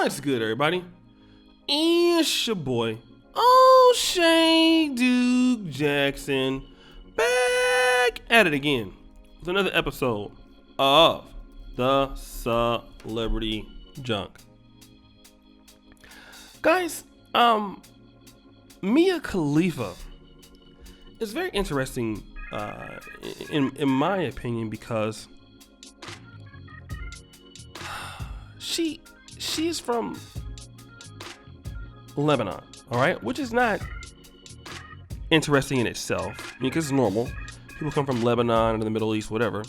What's good, everybody? It's your boy, O'Shea Duke Jackson, back at it again with another episode of the Celebrity Junk. Guys, Mia Khalifa is very interesting, in my opinion, because she's from Lebanon, all right, which is not interesting in itself, because it's normal. People come from Lebanon or the Middle East, whatever.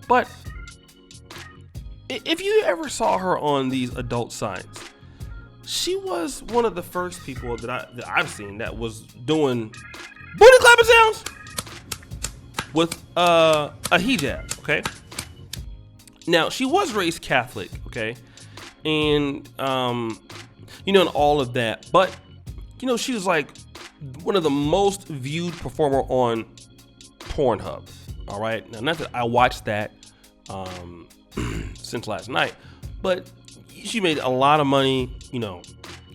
But if you ever saw her on these adult signs, she was one of the first people that I've seen that was doing booty clapping sounds with a hijab. Okay. Now, she was raised Catholic, okay, and and all of that, but she was like one of the most viewed performer on Pornhub. All right, now not that I watched that since last night, but she made a lot of money.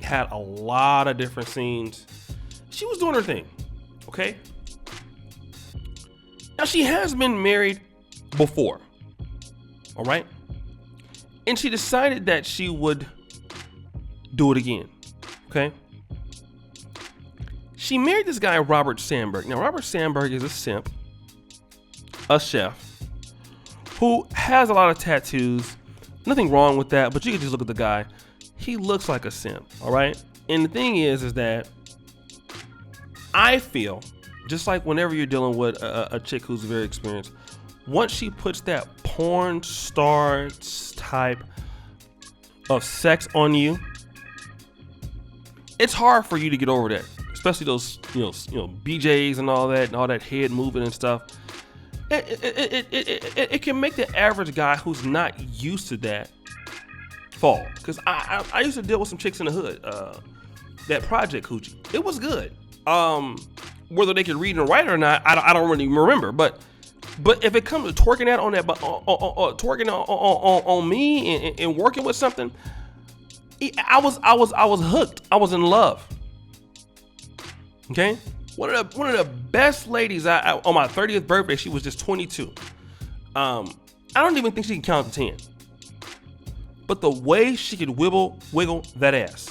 Had a lot of different scenes. She was doing her thing, okay. Now, she has been married before, all right, and she decided that she would do it again, okay. She married this guy, Robert Sandberg. Now, Robert Sandberg is a simp, a chef, who has a lot of tattoos. Nothing wrong with that, but you can just look at the guy. He looks like a simp, all right? And the thing is that I feel, just like whenever you're dealing with a chick who's very experienced, once she puts that porn star type of sex on you, it's hard for you to get over that, especially those, BJs and all that head moving and stuff. It can make the average guy who's not used to that fall. Because I used to deal with some chicks in the hood, that Project Coochie. It was good. Whether they could read and write or not, I don't really remember. But if it comes to twerking that on that, twerking on me and working with something, I was hooked. I was in love. Okay, one of the best ladies. On my 30th birthday, she was just 22. I don't even think she can count to 10. But the way she could wiggle that ass,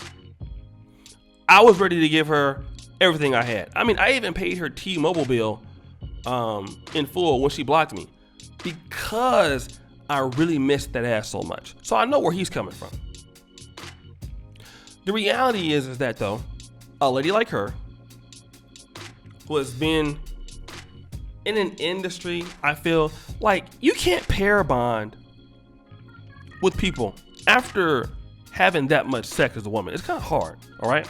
I was ready to give her everything I had. I mean, I even paid her T-Mobile bill in full when she blocked me, because I really missed that ass so much. So I know where he's coming from. The reality is that, though, a lady like her, who has been in an industry, I feel like you can't pair bond with people after having that much sex as a woman. It's kind of hard, all right?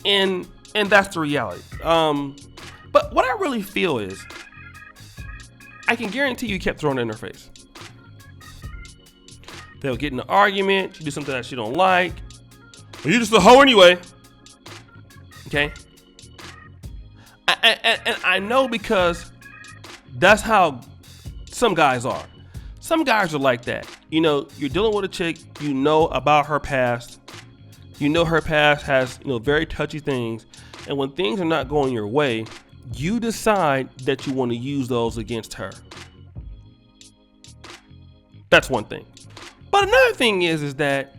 And that's the reality. But what I really feel is, I can guarantee you kept throwing it in her face. They'll get in an argument, she do something that she don't like. Well, you're just a hoe anyway. Okay? And I know, because that's how some guys are. Some guys are like that. You're dealing with a chick, about her past. Her past has, very touchy things. And when things are not going your way, you decide that you want to use those against her. That's one thing. But another thing is that,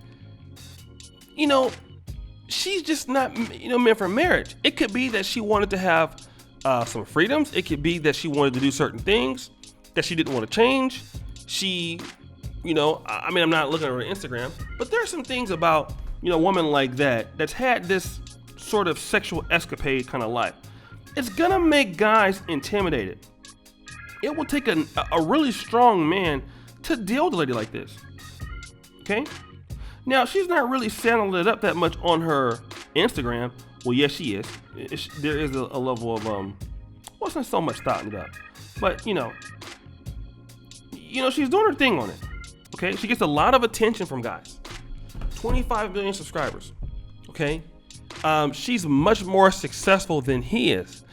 she's just not, meant for marriage. It could be that she wanted to have some freedoms. It could be that she wanted to do certain things that she didn't want to change. She, I'm not looking at her Instagram, but there are some things about, woman like that's had this sort of sexual escapade kind of life. It's gonna make guys intimidated. It will take a really strong man to deal with a lady like this. Okay? Now, she's not really saddling it up that much on her Instagram. Well, yes, she is. There is a level of, it's not so much thought in that. But, she's doing her thing on it. Okay? She gets a lot of attention from guys. 25 million subscribers. Okay? She's much more successful than he is.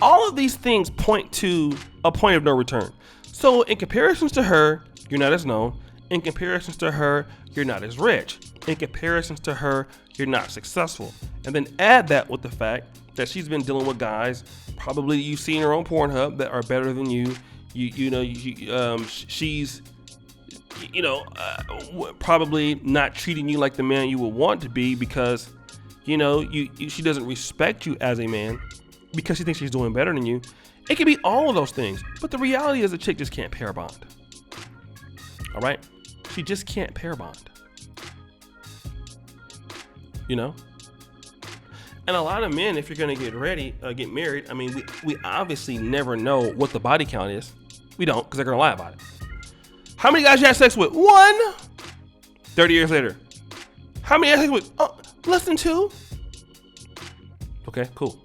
All of these things point to a point of no return. So in comparisons to her, you're not as known. In comparisons to her, you're not as rich. in comparison to her, you're not successful. And then add that with the fact that she's been dealing with guys, probably you've seen her on Pornhub, that are better than you. She's probably not treating you like the man you would want to be, because she doesn't respect you as a man because she thinks she's doing better than you. It could be all of those things, but the reality is the chick just can't pair bond. All right, she just can't pair bond. And a lot of men, if you're gonna get married, I mean, we obviously never know what the body count is. We don't, because they're gonna lie about it. How many guys you had sex with? 1. 30 years later. How many you had sex with? Less than 2. Okay, cool.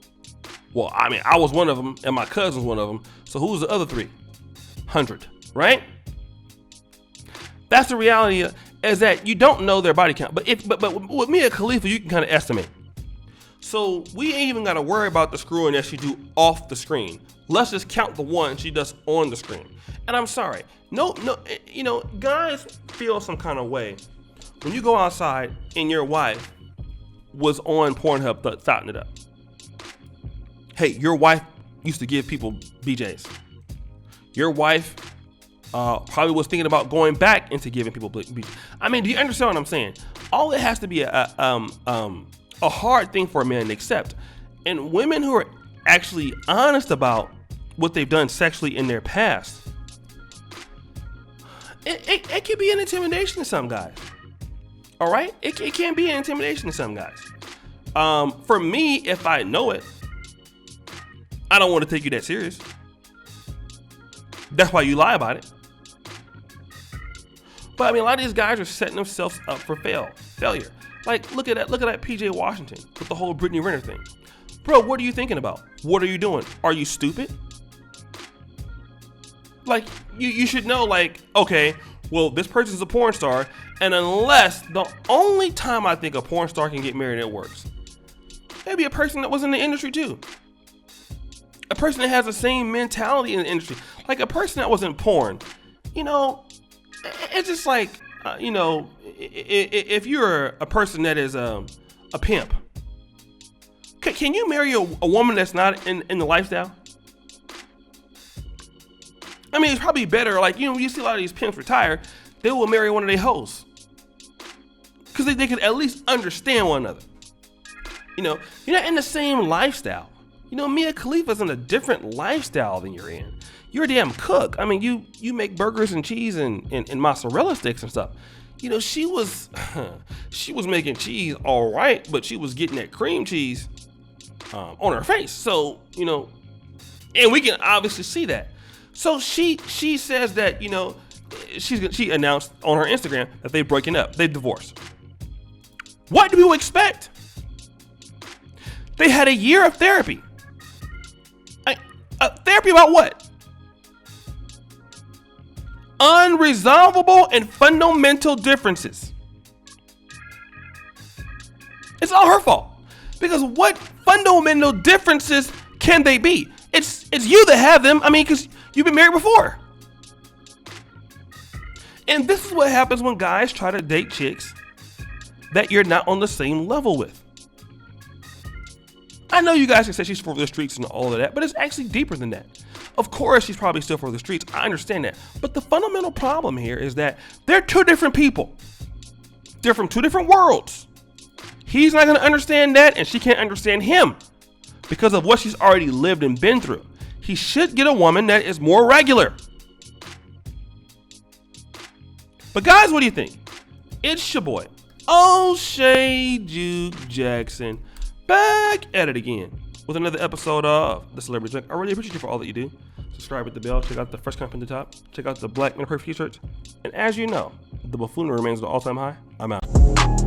Well, I mean, I was one of them, and my cousin was one of them. So who's the other 3? 100, right? That's the reality, is that you don't know their body count. But with me and Khalifa, you can kind of estimate. So we ain't even got to worry about the screwing that she do off the screen. Let's just count the one she does on the screen. And I'm sorry, no, guys feel some kind of way when you go outside and your wife was on Pornhub thotting it up. Hey, your wife used to give people BJs. Your wife probably was thinking about going back into giving people BJs. I mean, do you understand what I'm saying? All it has to be a hard thing for a man to accept. And women who are actually honest about what they've done sexually in their past, it can be an intimidation to some guys. All right, it can be an intimidation to some guys. For me, if I know it, I don't want to take you that serious. That's why you lie about it. But I mean, a lot of these guys are setting themselves up for failure. Like, look at that PJ Washington with the whole Brittany Renner thing. Bro, what are you thinking about? What are you doing? Are you stupid? Like, you should know, like, okay, well, this person's a porn star, and unless the only time I think a porn star can get married, it works. Maybe a person that was in the industry too. A person that has the same mentality in the industry. Like a person that was in porn. It's just like, if you're a person that is a pimp, can you marry a woman that's not in the lifestyle? I mean, it's probably better, like, when you see a lot of these pimps retire, they will marry one of their hoes. Because they can at least understand one another. You're not in the same lifestyle. Mia Khalifa's in a different lifestyle than you're in. You're a damn cook. I mean, you make burgers and cheese and mozzarella sticks and stuff. She was making cheese all right, but she was getting that cream cheese on her face. So, and we can obviously see that. So she says that, she announced on her Instagram that they're breaking up. They've divorced. What do people expect? They had a year of therapy. Therapy about what? Unresolvable and fundamental differences. It's all her fault. Because what fundamental differences can they be? It's you that have them. I mean, because you've been married before. And this is what happens when guys try to date chicks that you're not on the same level with. I know you guys can say she's for the streets and all of that, but it's actually deeper than that. Of course, she's probably still for the streets. I understand that. But the fundamental problem here is that they're two different people. They're from two different worlds. He's not going to understand that, and she can't understand him because of what she's already lived and been through. He should get a woman that is more regular. But guys, what do you think? It's your boy, O'Shea Juke Jackson, back at it again with another episode of The Celebrity Junk. I really appreciate you for all that you do. Subscribe, hit the bell, check out the first comment at the top, check out the Black Men Perfect t-shirts, and as you know, the buffoonery remains at an all-time high. I'm out.